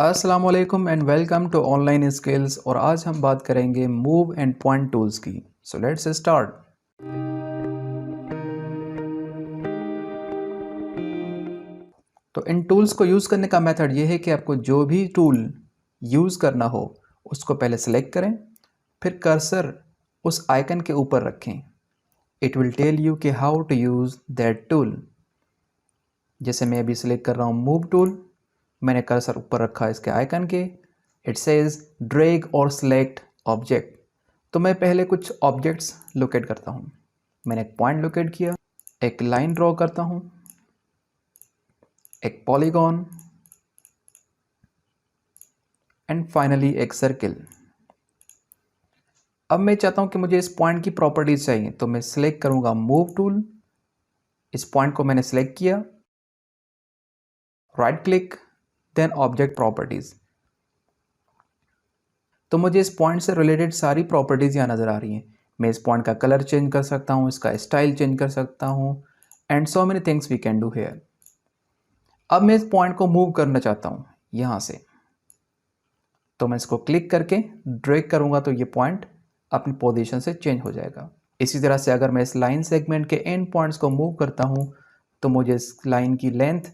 अस्सलाम वालेकुम and welcome to online skills. और आज हम बात करेंगे मूव एंड पॉइंट टूल्स की। So let's start. तो इन टूल्स को यूज़ करने का मेथड ये है कि आपको जो भी टूल यूज़ करना हो उसको पहले सेलेक्ट करें, फिर कर्सर उस आइकन के ऊपर रखें। इट विल टेल यू कि how to use that tool. जैसे मैं अभी सेलेक्ट कर रहा हूँ मूव टूल, मैंने कर्सर ऊपर रखा है इसके आइकन के। इट सेज ड्रैग और सेलेक्ट ऑब्जेक्ट। तो मैं पहले कुछ ऑब्जेक्ट्स लोकेट करता हूँ। मैंने एक पॉइंट लोकेट किया, एक लाइन ड्रॉ करता हूँ, एक पॉलीगॉन एंड फाइनली एक सर्किल। अब मैं चाहता हूँ कि मुझे इस पॉइंट की प्रॉपर्टीज चाहिए, तो मैं सिलेक्ट करूँगा मूव टूल। इस पॉइंट को मैंने सिलेक्ट किया, right click, then object properties. तो मुझे इस पॉइंट से रिलेटेड सारी प्रॉपर्टीज यहाँ नज़र आ रही हैं। मैं इस पॉइंट का कलर चेंज कर सकता हूँ, इसका स्टाइल चेंज कर सकता हूँ and so many things we can do here. अब मैं इस पॉइंट को मूव करना चाहता हूँ यहाँ से, तो मैं इसको क्लिक करके ड्रैग करूँगा तो ये पॉइंट अपनी पोजीशन से चेंज हो जाएगा। इसी तरह से अगर मैं इस लाइन सेगमेंट के एंड पॉइंट्स को मूव करता हूँ तो मुझे इस लाइन की लेंथ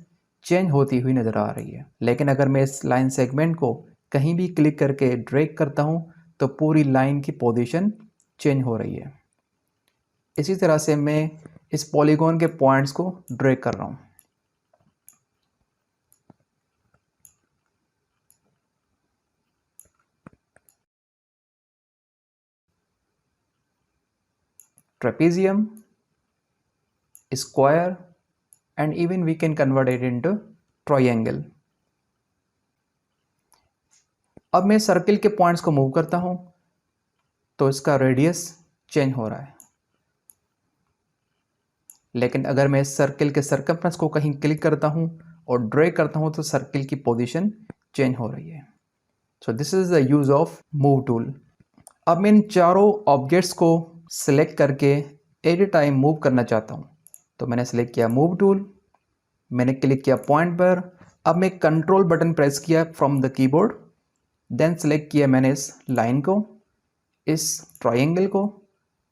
चेंज होती हुई नज़र आ रही है। लेकिन अगर मैं इस लाइन सेगमेंट को कहीं भी क्लिक करके ड्रैग करता हूँ तो पूरी लाइन की पोजीशन चेंज हो रही है। इसी तरह से मैं इस पॉलीगॉन के पॉइंट्स को ड्रैग कर रहा हूँ। Trapezium, square and even we can convert it into triangle। अब मैं सर्किल के पॉइंट्स को मूव करता हूं तो इसका रेडियस चेंज हो रहा है। लेकिन अगर मैं इस सर्किल के सर्कमफ्रेंस को कहीं क्लिक करता हूं और ड्रैग करता हूं तो सर्किल की पोजीशन चेंज हो रही है। So this is the use of move tool. अब मैं इन चारों ऑब्जेक्ट्स को सिलेक्ट करके एट ए टाइम मूव करना चाहता हूं, तो मैंने सेलेक्ट किया मूव टूल, मैंने क्लिक किया पॉइंट पर। अब मैं कंट्रोल बटन प्रेस किया from the keyboard, then select किया मैंने इस लाइन को, इस ट्रायंगल को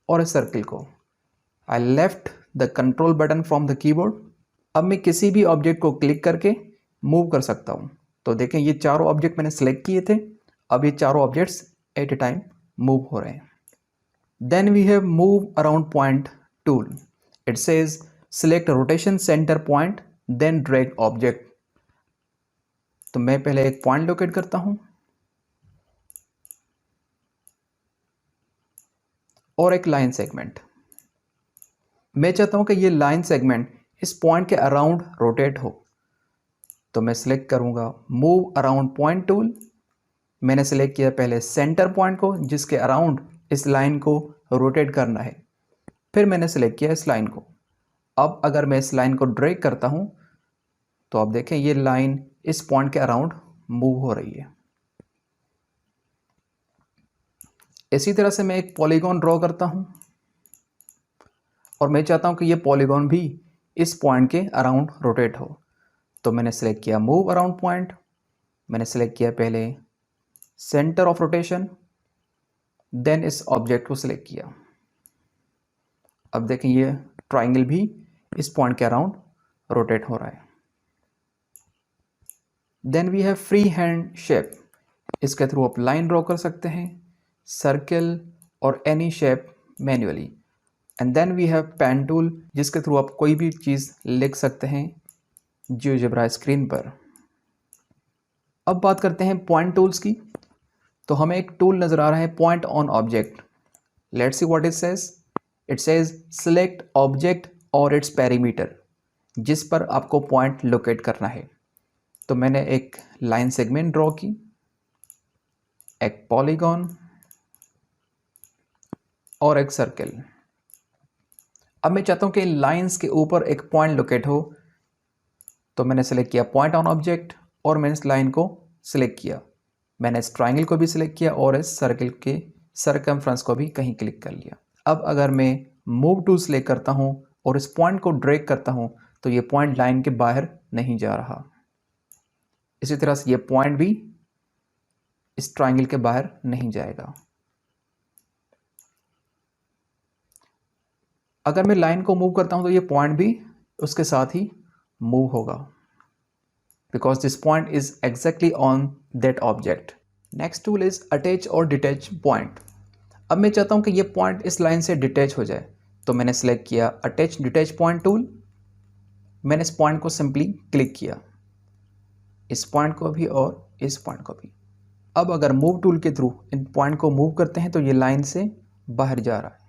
और इस सर्किल को। I left the control button from the keyboard. अब मैं किसी भी ऑब्जेक्ट को क्लिक करके मूव कर सकता हूँ। तो देखें ये चारों ऑब्जेक्ट मैंने सेलेक्ट किए थे, अब ये चारों objects at a time move हो रहे हैं। Then we have move around point tool. It says select rotation centre point then drag object. तो मैं पहले एक पॉइंट लोकेट करता हूं और एक लाइन सेगमेंट। मैं चाहता हूं कि ये लाइन सेगमेंट इस पॉइंट के अराउंड रोटेट हो, तो मैं सिलेक्ट करूंगा मूव अराउंड पॉइंट टूल। मैंने सिलेक्ट किया पहले सेंटर पॉइंट को जिसके अराउंड इस लाइन को रोटेट करना है, फिर मैंने सिलेक्ट किया इस लाइन को। अब अगर मैं इस लाइन को ड्रैग करता हूं तो आप देखें ये लाइन इस पॉइंट के अराउंड मूव हो रही है। इसी तरह से मैं एक पॉलीगॉन ड्रॉ करता हूं और मैं चाहता हूं कि ये पॉलीगॉन भी इस पॉइंट के अराउंड रोटेट हो, तो मैंने सेलेक्ट किया मूव अराउंड पॉइंट। मैंने सेलेक्ट किया पहले सेंटर ऑफ रोटेशन, देन इस ऑब्जेक्ट को सिलेक्ट किया। अब देखें ये ट्राइंगल भी इस पॉइंट के अराउंड रोटेट हो रहा है। Then we have free hand shape. इसके थ्रू आप लाइन ड्रॉ कर सकते हैं, सर्कल और any shape manually. And then we have pen tool, जिसके थ्रू आप कोई भी चीज़ लिख सकते हैं जियोजेब्रा स्क्रीन पर। अब बात करते हैं पॉइंट टूल्स की। तो हमें एक टूल नज़र आ रहा है point on object. Let's see what it says. It says select object और इट्स पेरीमीटर, जिस पर आपको पॉइंट लोकेट करना है। तो मैंने एक लाइन सेगमेंट ड्रॉ की, एक पॉलीगॉन और एक सर्कल। अब मैं चाहता हूं कि इन लाइंस के ऊपर एक पॉइंट लोकेट हो, तो मैंने सेलेक्ट किया पॉइंट ऑन ऑब्जेक्ट और मैंने इस लाइन को सिलेक्ट किया। मैंने इस ट्राइंगल को भी सिलेक्ट किया और इस सर्कल के सर्कमफ्रेंस को भी कहीं क्लिक कर लिया। अब अगर मैं मूव टूल सेलेक्ट करता हूं और इस पॉइंट को ड्रैग करता हूं तो ये पॉइंट लाइन के बाहर नहीं जा रहा। इसी तरह से ये पॉइंट भी इस ट्राइंगल के बाहर नहीं जाएगा। अगर मैं लाइन को मूव करता हूं तो ये पॉइंट भी उसके साथ ही मूव होगा, because this point is exactly on that object. Next tool is attach और डिटैच पॉइंट। अब मैं चाहता हूं कि ये पॉइंट इस लाइन से डिटैच हो जाए, तो मैंने सेलेक्ट किया अटैच डिटैच पॉइंट टूल। मैंने इस पॉइंट को सिंपली क्लिक किया, इस पॉइंट को भी और इस पॉइंट को भी। अब अगर मूव टूल के थ्रू इन पॉइंट को मूव करते हैं तो ये लाइन से बाहर जा रहा है।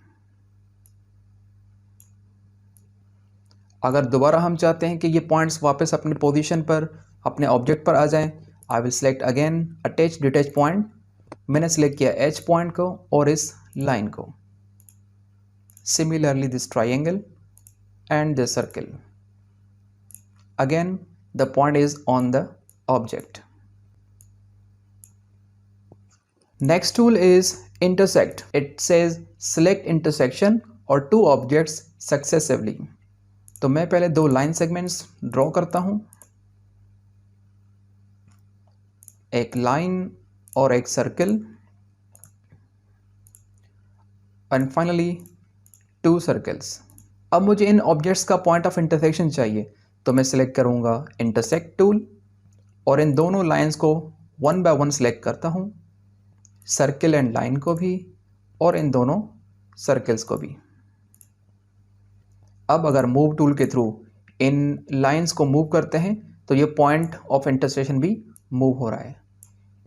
अगर दोबारा हम चाहते हैं कि ये पॉइंट्स वापस अपनी पोजीशन पर, अपने ऑब्जेक्ट पर आ जाएं, I will select again attach detach point. मैंने सेलेक्ट किया एच पॉइंट को और इस लाइन को, similarly this triangle and this circle. Again the point is on the object. Next tool is intersect. It says select intersection or two objects successively. तो मैं पहले दो लाइन सेगमेंट्स ड्रॉ करता हूं, एक लाइन और एक circle, and finally to circles. अब मुझे इन ऑब्जेक्ट्स का पॉइंट ऑफ इंटरसेक्शन चाहिए, तो मैं सिलेक्ट करूंगा इंटरसेक्ट टूल और इन दोनों लाइंस को वन बाय वन सिलेक्ट करता हूं, सर्कल एंड लाइन को भी और इन दोनों सर्कल्स को भी। अब अगर मूव टूल के थ्रू इन लाइंस को मूव करते हैं तो ये पॉइंट ऑफ इंटरसेक्शन भी मूव हो रहा है।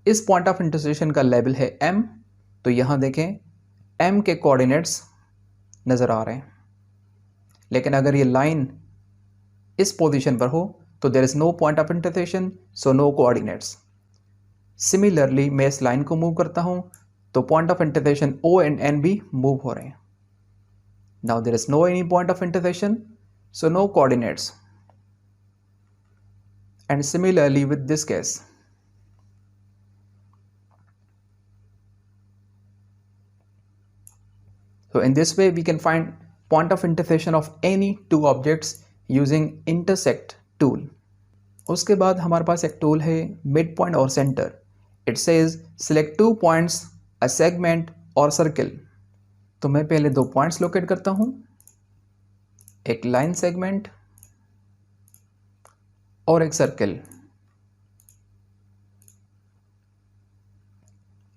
इस पॉइंट ऑफ इंटरसेक्शन का लेवल है m, तो यहाँ देखें m के कोऑर्डिनेट्स नज़र आ रहे हैं। लेकिन अगर ये लाइन इस पोजीशन पर हो तो there is no point of intersection, so no coordinates. Similarly मैं इस लाइन को मूव करता हूँ तो point of intersection O and N भी मूव हो रहे हैं। Now there is no any point of intersection, so no coordinates. And similarly with this case. So in this way we can find point of intersection of any two objects using intersect tool. उसके बाद हमारे पास एक tool है midpoint और center. It says select 2 points, a segment or circle. तो मैं पहले दो पॉइंट्स लोकेट करता हूँ, एक लाइन सेगमेंट और एक सर्कल।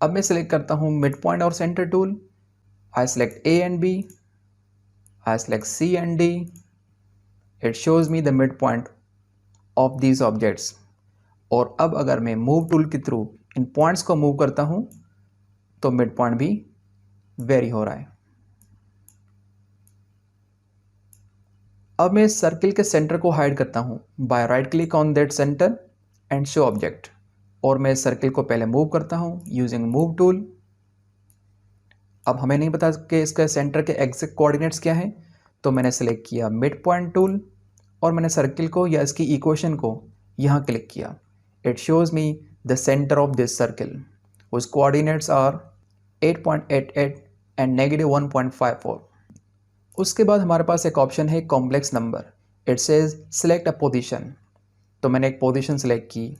अब मैं सिलेक्ट करता हूँ मिड पॉइंट और centre tool. I select A and B, I select C and D. It shows me the mid point of these objects. और अब अगर मैं मूव टूल के थ्रू इन पॉइंट्स को मूव करता हूँ तो मिड पॉइंट भी वेरी हो रहा है। अब मैं इस सर्कल के सेंटर को हाइड करता हूँ by right click on that centre and show object, और मैं इस सर्कल को पहले मूव करता हूँ यूजिंग मूव टूल। अब हमें नहीं पता कि इसका सेंटर के एग्जैक्ट कोऑर्डिनेट्स क्या हैं, तो मैंने सेलेक्ट किया मिड पॉइंट टूल और मैंने सर्कल को या इसकी इक्वेशन को यहाँ क्लिक किया। It shows me the centre of this circle, उस कोऑर्डिनेट्स आर 8.88 एंड -1.54। उसके बाद हमारे पास एक ऑप्शन है complex number. It says select a position, तो मैंने एक पोजीशन सेलेक्ट की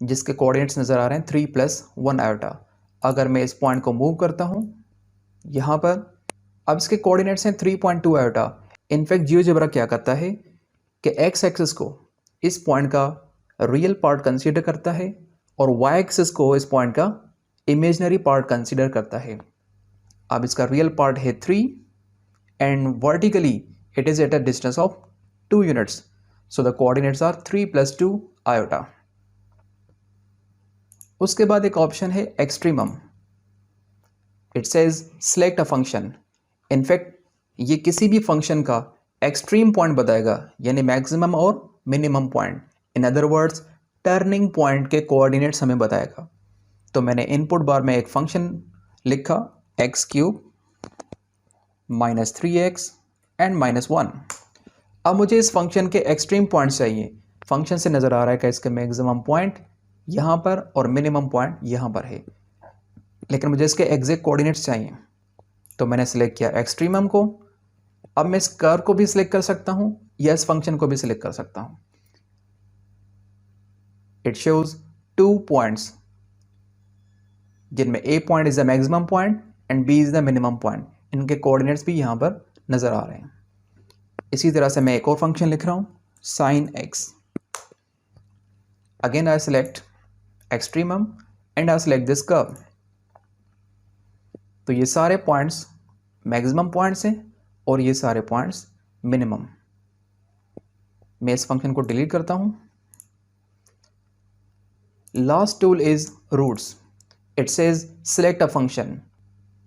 जिसके कोऑर्डिनेट्स नज़र आ रहे हैं 3 + 1 आयोटा। अगर मैं इस पॉइंट को मूव करता हूँ यहाँ पर, अब इसके कोऑर्डिनेट्स हैं 3.2 आयोटा। इनफैक्ट जियोजेब्रा क्या करता है कि एक्स एक्सिस को इस पॉइंट का रियल पार्ट कंसीडर करता है और वाई एक्सिस को इस पॉइंट का इमेजनरी पार्ट कंसीडर करता है। अब इसका रियल पार्ट है 3 and vertically it is at a distance of 2 units, so the coordinates are 3 + 2 iota. उसके बाद एक ऑप्शन है extremum. It says select a function. In fact ये किसी भी फंक्शन का एक्सट्रीम पॉइंट बताएगा, यानी मैक्सिमम और minimum point. In other words turning point के कोऑर्डिनेट्स हमें बताएगा। तो मैंने इनपुट बार में एक फंक्शन लिखा x³ -3x एंड -1। अब मुझे इस फंक्शन के एक्सट्रीम पॉइंट्स चाहिए। फंक्शन से नज़र आ रहा है कि इसका मैक्सिमम पॉइंट यहाँ पर और मिनिमम पॉइंट यहाँ पर है, लेकिन मुझे इसके एग्जैक्ट कोऑर्डिनेट्स चाहिए। तो मैंने सेलेक्ट किया एक्सट्रीमम को। अब मैं इस कर्व को भी सिलेक्ट कर सकता हूँ या इस फंक्शन को भी सिलेक्ट कर सकता हूँ। इट शोज 2 पॉइंट्स जिनमें A point is the maximum point and B is the minimum point. इनके कोऑर्डिनेट्स भी यहाँ पर नज़र आ रहे हैं। इसी तरह से मैं एक और फंक्शन लिख रहा हूँ sin x। Again I select extremum and I select this curve. तो ये सारे पॉइंट्स मैक्सिमम पॉइंट्स हैं और ये सारे पॉइंट्स मिनिमम। मैं इस फंक्शन को डिलीट करता हूँ। Last tool is roots. It says select a function.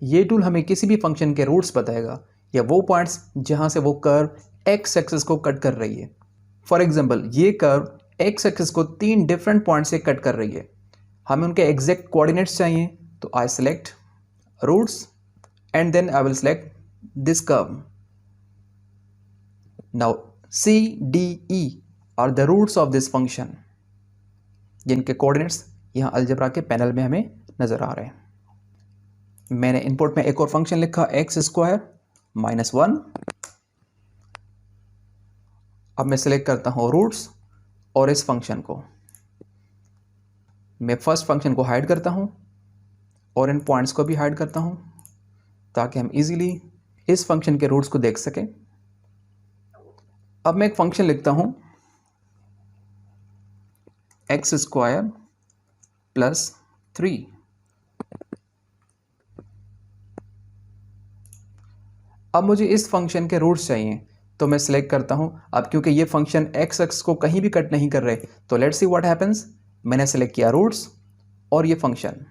ये टूल हमें किसी भी फंक्शन के रूट्स बताएगा या वो पॉइंट्स जहाँ से वो कर्व एक्स एक्सिस को कट कर रही है। फॉर एग्जाम्पल ये कर्व एक्स एक्सिस को 3 डिफरेंट पॉइंट से कट कर रही है। हमें उनके एग्जैक्ट कोऑर्डिनेट्स चाहिए, तो I select roots and then I will select this curve. Now C, D, E are the roots of this function जिनके कोऑर्डिनेट्स यहाँ अलजेब्रा के पैनल में हमें नज़र आ रहे हैं। मैंने इनपुट में एक और फंक्शन लिखा x स्क्वायर -1। अब मैं सिलेक्ट करता हूँ रूट्स और इस फंक्शन को। मैं फर्स्ट फंक्शन को हाइड करता हूँ और इन पॉइंट्स को भी हाइड करता हूँ ताकि हम इजीली इस फंक्शन के रूट्स को देख सकें। अब मैं एक फंक्शन लिखता हूं x स्क्वायर +3। अब मुझे इस फंक्शन के रूट्स चाहिए, तो मैं सिलेक्ट करता हूं। अब क्योंकि ये फंक्शन x एक्स को कहीं भी कट नहीं कर रहे, तो लेट्स सी व्हाट हैपेंस। मैंने सेलेक्ट किया रूट्स और ये फंक्शन।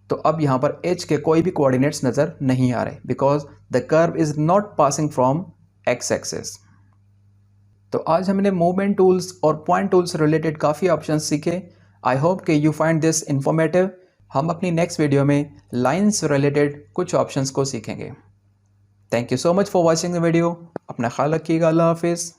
तो अब यहाँ पर h के कोई भी कोऑर्डिनेट्स नज़र नहीं आ रहे because the curve is not passing from x axis. तो आज हमने मूवमेंट टूल्स और पॉइंट टूल्स रिलेटेड काफ़ी ऑप्शंस सीखे। आई होप कि यू फाइंड दिस इंफॉर्मेटिव। हम अपनी नेक्स्ट वीडियो में लाइंस रिलेटेड कुछ ऑप्शंस को सीखेंगे। Thank you so much for watching the video. अपना ख्याल रखिएगा। अल्लाह हाफिज़।